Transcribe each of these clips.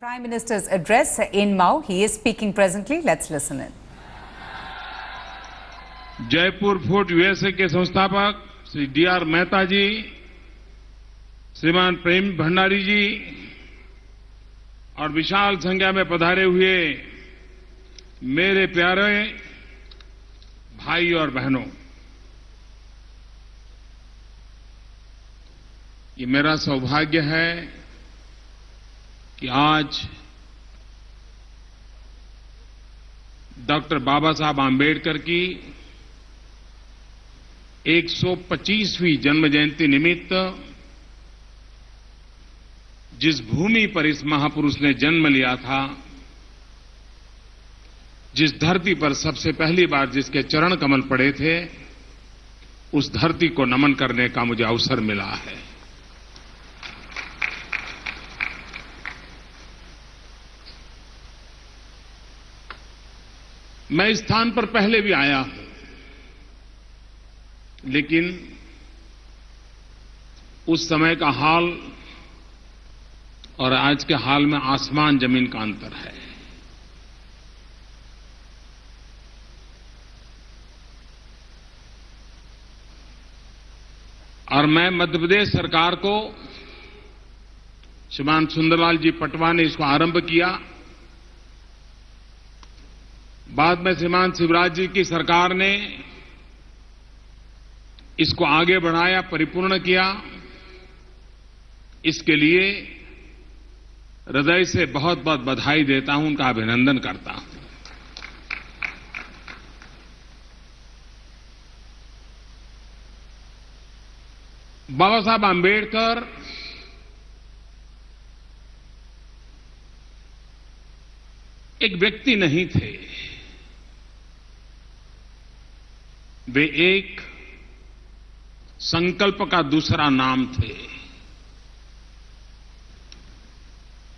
Prime Minister's address in Mao. He is speaking presently. Let's listen in. Jaipur fort USA के संस्थापक Shri DR. Mehta जी, श्रीमान प्रेम भंडारी जी और विशाल संख्या में पधारे हुए मेरे प्यारे भाई और बहनों, ये मेरा सौभाग्य है कि आज डॉक्टर बाबा साहब आंबेडकर की 125वीं जन्म जयंती निमित्त जिस भूमि पर इस महापुरुष ने जन्म लिया था, जिस धरती पर सबसे पहली बार जिसके चरण कमल पड़े थे, उस धरती को नमन करने का मुझे अवसर मिला है। मैं इस स्थान पर पहले भी आया हूं, लेकिन उस समय का हाल और आज के हाल में आसमान जमीन का अंतर है। और मैं मध्य प्रदेश सरकार को, श्रीमान सुंदरलाल जी पटवा ने इसको आरंभ किया, बाद में श्रीमान शिवराज जी की सरकार ने इसको आगे बढ़ाया, परिपूर्ण किया। इसके लिए हृदय से बहुत बहुत बधाई देता हूं, उनका अभिनंदन करता हूं। बाबा साहब आंबेडकर एक व्यक्ति नहीं थे, वे एक संकल्प का दूसरा नाम थे।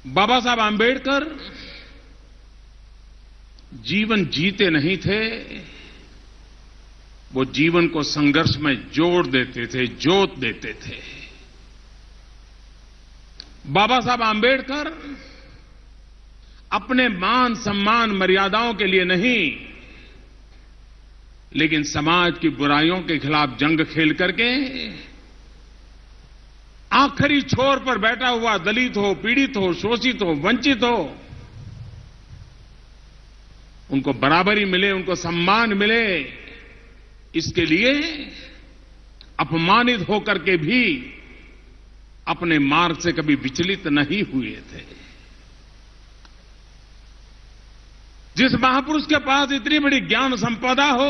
बाबा साहब आंबेडकर जीवन जीते नहीं थे, वो जीवन को संघर्ष में जोड़ देते थे, जोत देते थे। बाबा साहब आंबेडकर अपने मान सम्मान मर्यादाओं के लिए नहीं, लेकिन समाज की बुराइयों के खिलाफ जंग खेल करके आखिरी छोर पर बैठा हुआ दलित हो, पीड़ित हो, शोषित हो, वंचित हो, उनको बराबरी मिले, उनको सम्मान मिले, इसके लिए अपमानित होकर के भी अपने मार्ग से कभी विचलित नहीं हुए थे। जिस महापुरुष के पास इतनी बड़ी ज्ञान संपदा हो,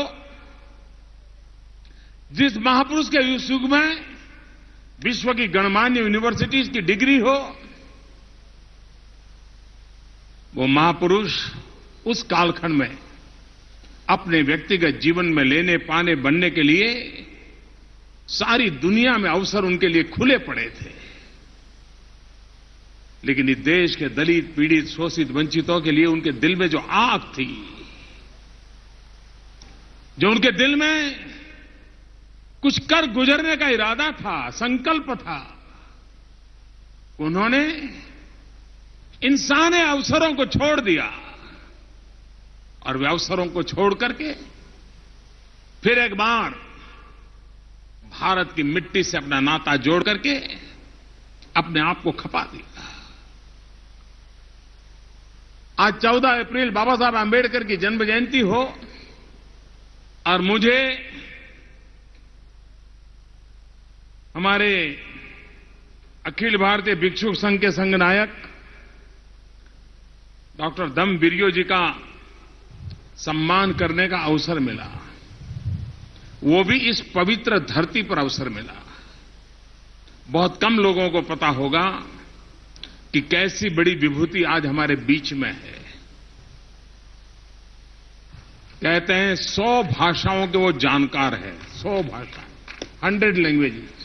जिस महापुरुष के इस युग में विश्व की गणमान्य यूनिवर्सिटीज की डिग्री हो, वो महापुरुष उस कालखंड में अपने व्यक्तिगत जीवन में लेने पाने बनने के लिए सारी दुनिया में अवसर उनके लिए खुले पड़े थे। लेकिन इस देश के दलित, पीड़ित, शोषित, वंचितों के लिए उनके दिल में जो आग थी, जो उनके दिल में कुछ कर गुजरने का इरादा था, संकल्प था, उन्होंने इंसानी अवसरों को छोड़ दिया और वे अवसरों को छोड़ करके फिर एक बार भारत की मिट्टी से अपना नाता जोड़ करके अपने आप को खपा दिया। आज 14 अप्रैल बाबा साहब आंबेडकर की जन्म जयंती हो और मुझे हमारे अखिल भारतीय भिक्षुक संघ के संघ नायक डॉक्टर दम बिरियो जी का सम्मान करने का अवसर मिला, वो भी इस पवित्र धरती पर अवसर मिला। बहुत कम लोगों को पता होगा कि कैसी बड़ी विभूति आज हमारे बीच में है। कहते हैं 100 भाषाओं के वो जानकार है, 100 भाषा, 100 लैंग्वेजेस।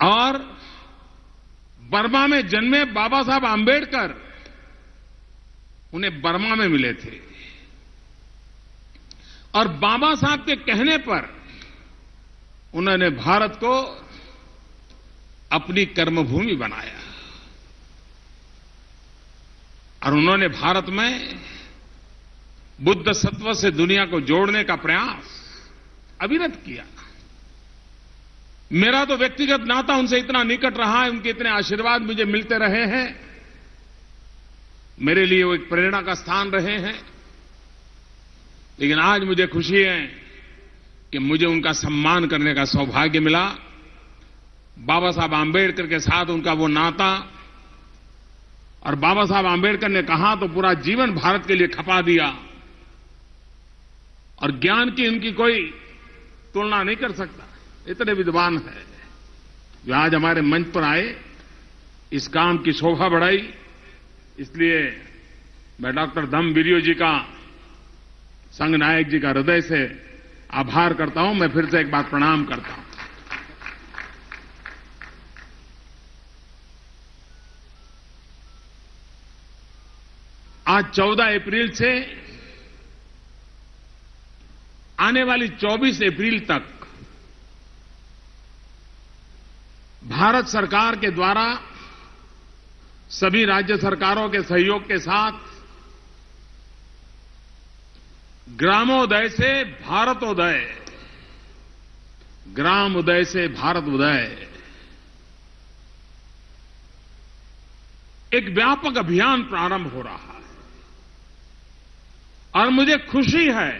और बर्मा में जन्मे बाबा साहब आंबेडकर उन्हें बर्मा में मिले थे और बाबा साहब के कहने पर उन्होंने भारत को अपनी कर्मभूमि बनाया और उन्होंने भारत में बुद्ध सत्व से दुनिया को जोड़ने का प्रयास अविरत किया। मेरा तो व्यक्तिगत नाता उनसे इतना निकट रहा है, उनके इतने आशीर्वाद मुझे मिलते रहे हैं, मेरे लिए वो एक प्रेरणा का स्थान रहे हैं। लेकिन आज मुझे खुशी है कि मुझे उनका सम्मान करने का सौभाग्य मिला। बाबा साहब आंबेडकर के साथ उनका वो नाता, और बाबा साहब आंबेडकर ने कहा तो पूरा जीवन भारत के लिए खपा दिया, और ज्ञान की उनकी कोई तुलना नहीं कर सकता। इतने विद्वान हैं जो आज हमारे मंच पर आए, इस काम की शोभा बढ़ाई। इसलिए मैं डॉक्टर धम्म वीरियो जी का, संघ नायक जी का हृदय से आभार करता हूं। मैं फिर से एक बार प्रणाम करता हूं। आज 14 अप्रैल से आने वाली 24 अप्रैल तक भारत सरकार के द्वारा सभी राज्य सरकारों के सहयोग के साथ ग्रामोदय से भारतोदय, ग्राम उदय से भारत उदय, एक व्यापक अभियान प्रारंभ हो रहा है। और मुझे खुशी है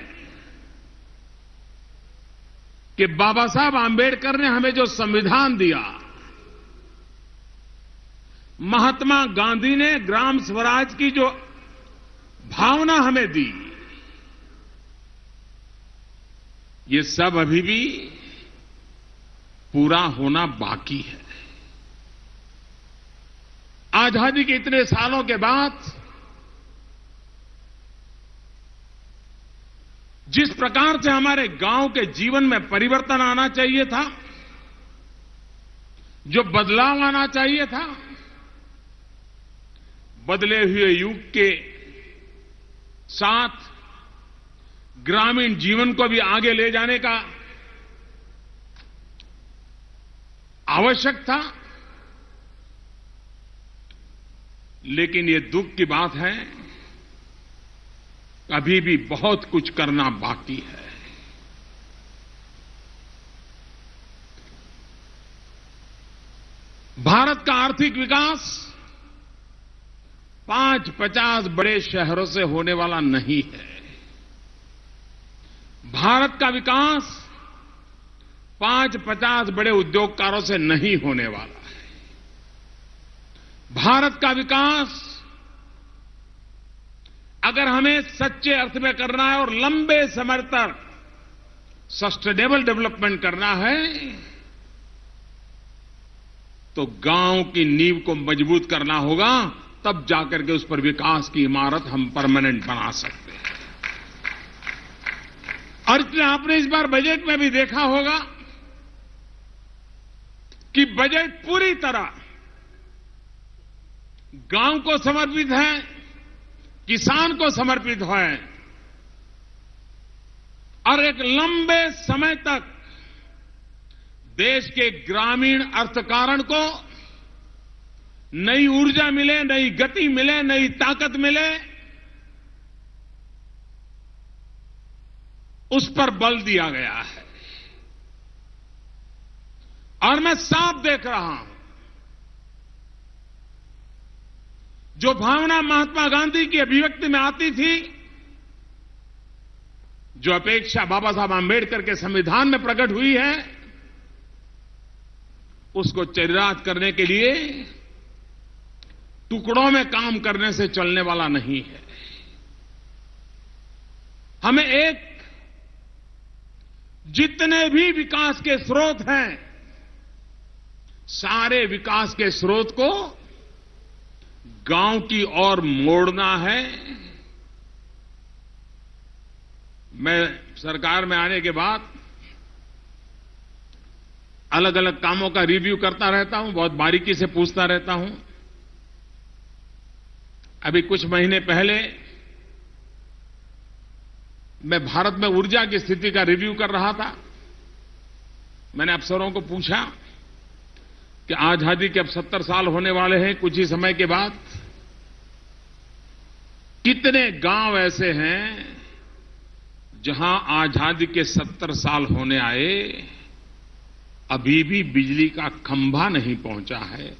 कि बाबा साहब आंबेडकर ने हमें जो संविधान दिया, महात्मा गांधी ने ग्राम स्वराज की जो भावना हमें दी, ये सब अभी भी पूरा होना बाकी है। आजादी के इतने सालों के बाद जिस प्रकार से हमारे गांव के जीवन में परिवर्तन आना चाहिए था, जो बदलाव आना चाहिए था, बदले हुए युग के साथ ग्रामीण जीवन को भी आगे ले जाने का आवश्यक था। लेकिन ये दुख की बात है, अभी भी बहुत कुछ करना बाकी है। भारत का आर्थिक विकास 50 बड़े शहरों से होने वाला नहीं है। भारत का विकास 50 बड़े उद्योगकारों से नहीं होने वाला है। भारत का विकास अगर हमें सच्चे अर्थ में करना है और लंबे समय तक सस्टेनेबल डेवलपमेंट करना है, तो गांव की नींव को मजबूत करना होगा, तब जाकर के उस पर विकास की इमारत हम परमानेंट बना सकते हैं। और इसलिए आपने इस बार बजट में भी देखा होगा कि बजट पूरी तरह गांव को समर्पित है, किसान को समर्पित है, और एक लंबे समय तक देश के ग्रामीण अर्थकारण को नई ऊर्जा मिले, नई गति मिले, नई ताकत मिले, उस पर बल दिया गया है। और मैं साफ देख रहा हूं, जो भावना महात्मा गांधी की अभिव्यक्ति में आती थी, जो अपेक्षा बाबा साहब आंबेडकर के संविधान में प्रकट हुई है, उसको चरितार्थ करने के लिए टुकड़ों में काम करने से चलने वाला नहीं है। हमें एक जितने भी विकास के स्रोत हैं, सारे विकास के स्रोत को गांव की ओर मोड़ना है। मैं सरकार में आने के बाद अलग अलग कामों का रिव्यू करता रहता हूं, बहुत बारीकी से पूछता रहता हूं। अभी कुछ महीने पहले मैं भारत में ऊर्जा की स्थिति का रिव्यू कर रहा था। मैंने अफसरों को पूछा, कि आजादी के अब 70 साल होने वाले हैं कुछ ही समय के बाद। कितने गांव ऐसे हैं जहां आजादी के 70 साल होने आए, अभी भी बिजली का खंभा नहीं पहुंचा है,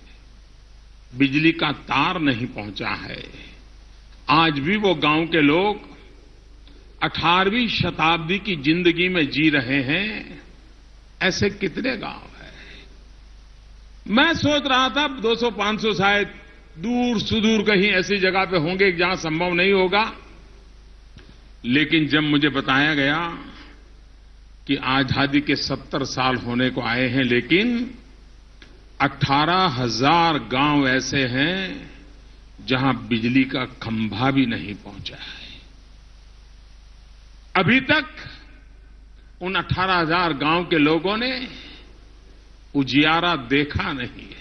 बिजली का तार नहीं पहुंचा है। आज भी वो गांव के लोग 18वीं शताब्दी की जिंदगी में जी रहे हैं। ऐसे कितने गांव हैं? मैं सोच रहा था 200-500 शायद दूर सुदूर कहीं ऐसी जगह पे होंगे जहां संभव नहीं होगा, लेकिन जब मुझे बताया गया कि आजादी के 70 साल होने को आए हैं, लेकिन 18,000 गांव ऐसे हैं जहां बिजली का खंभा भी नहीं पहुंचा है। अभी तक उन 18,000 गांव के लोगों ने उजियारा देखा नहीं है।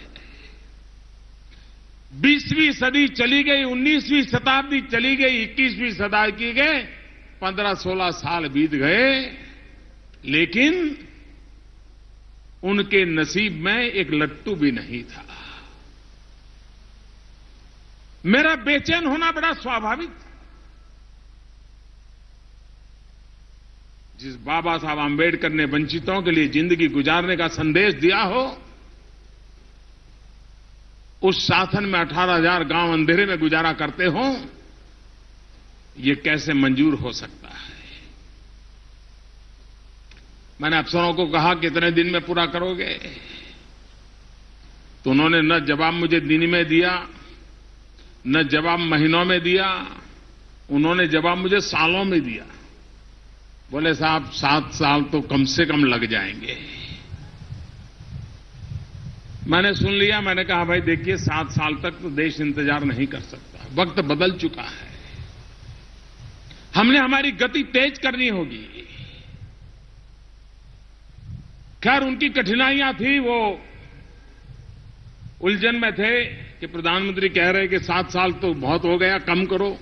20वीं सदी चली गई, 19वीं शताब्दी चली गई, 21वीं शताब्दी के 15-16 साल बीत गए, लेकिन उनके नसीब में एक लट्टू भी नहीं था। मेरा बेचैन होना बड़ा स्वाभाविक था। जिस बाबा साहब आंबेडकर ने वंचितों के लिए जिंदगी गुजारने का संदेश दिया हो, उस शासन में 18,000 गांव अंधेरे में गुजारा करते हो, ये कैसे मंजूर हो सकता है? मैंने अफसरों को कहा कितने दिन में पूरा करोगे, तो उन्होंने न जवाब मुझे दिन में दिया, न जवाब महीनों में दिया, उन्होंने जवाब मुझे सालों में दिया। बोले साहब 7 साल तो कम से कम लग जाएंगे। मैंने सुन लिया, मैंने कहा भाई देखिए 7 साल तक तो देश इंतजार नहीं कर सकता, वक्त बदल चुका है, हमने हमारी गति तेज करनी होगी। खैर उनकी कठिनाइयां थी, वो उलझन में थे कि प्रधानमंत्री कह रहे कि 7 साल तो बहुत हो गया, कम करो,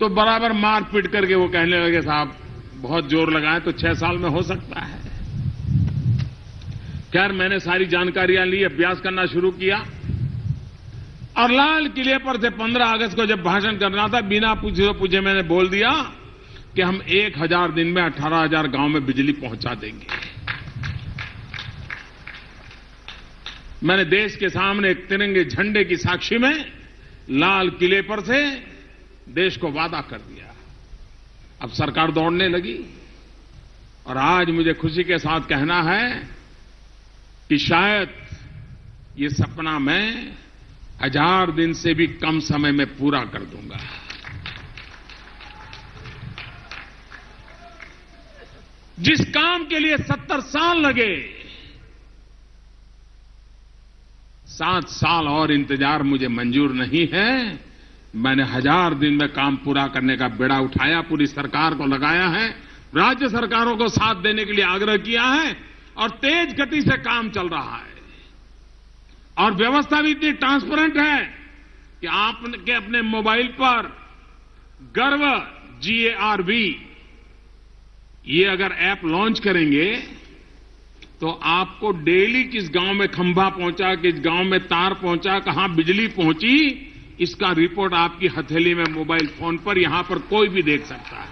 तो बराबर मार पीट करके वो कहने लगे साहब बहुत जोर लगाए तो 6 साल में हो सकता है। खैर मैंने सारी जानकारियां ली, अभ्यास करना शुरू किया, और लाल किले पर से 15 अगस्त को जब भाषण करना था, बिना पूछे मैंने बोल दिया कि हम 1000 दिन में 18,000 गांव में बिजली पहुंचा देंगे। मैंने देश के सामने एक तिरंगे झंडे की साक्षी में लाल किले पर से देश को वादा कर दिया। अब सरकार दौड़ने लगी, और आज मुझे खुशी के साथ कहना है कि शायद ये सपना मैं 1000 दिन से भी कम समय में पूरा कर दूंगा। जिस काम के लिए 70 साल लगे, 7 साल और इंतजार मुझे मंजूर नहीं है। मैंने 1000 दिन में काम पूरा करने का बेड़ा उठाया, पूरी सरकार को लगाया है, राज्य सरकारों को साथ देने के लिए आग्रह किया है, और तेज गति से काम चल रहा है। और व्यवस्था भी इतनी ट्रांसपेरेंट है कि आपके अपने मोबाइल पर गर्व GARV ये अगर ऐप लॉन्च करेंगे तो आपको डेली किस गांव में खंभा पहुंचा, किस गांव में तार पहुंचा, कहां बिजली पहुंची, इसका रिपोर्ट आपकी हथेली में मोबाइल फोन पर यहां पर कोई भी देख सकता है।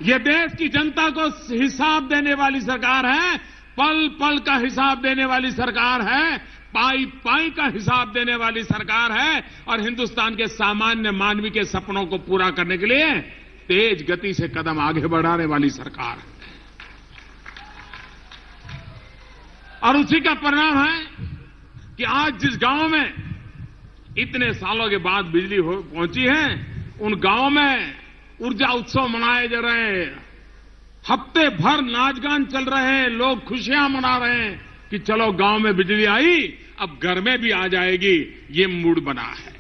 यह देश की जनता को हिसाब देने वाली सरकार है, पल पल का हिसाब देने वाली सरकार है, पाई पाई का हिसाब देने वाली सरकार है, और हिंदुस्तान के सामान्य मानवी के सपनों को पूरा करने के लिए तेज गति से कदम आगे बढ़ाने वाली सरकार है। और उसी का परिणाम है कि आज जिस गांव में इतने सालों के बाद बिजली पहुंची है, उन गांव में ऊर्जा उत्सव मनाए जा रहे हैं, हफ्ते भर नाचगान चल रहे हैं, लोग खुशियां मना रहे हैं कि चलो गांव में बिजली आई, अब घर में भी आ जाएगी, ये मूड बना है।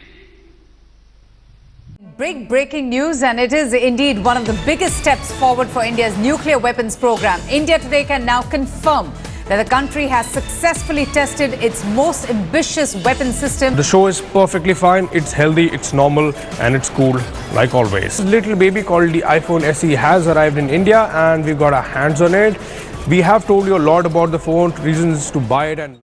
Big breaking news, and it is indeed one of the biggest steps forward for India's nuclear weapons program. India today can now confirm that the country has successfully tested its most ambitious weapon system. The show is perfectly fine, it's healthy, it's normal, and it's cool like always. Little baby called the iPhone SE has arrived in India, and we got our hands on it. We have told you a lot about the phone, reasons to buy it, and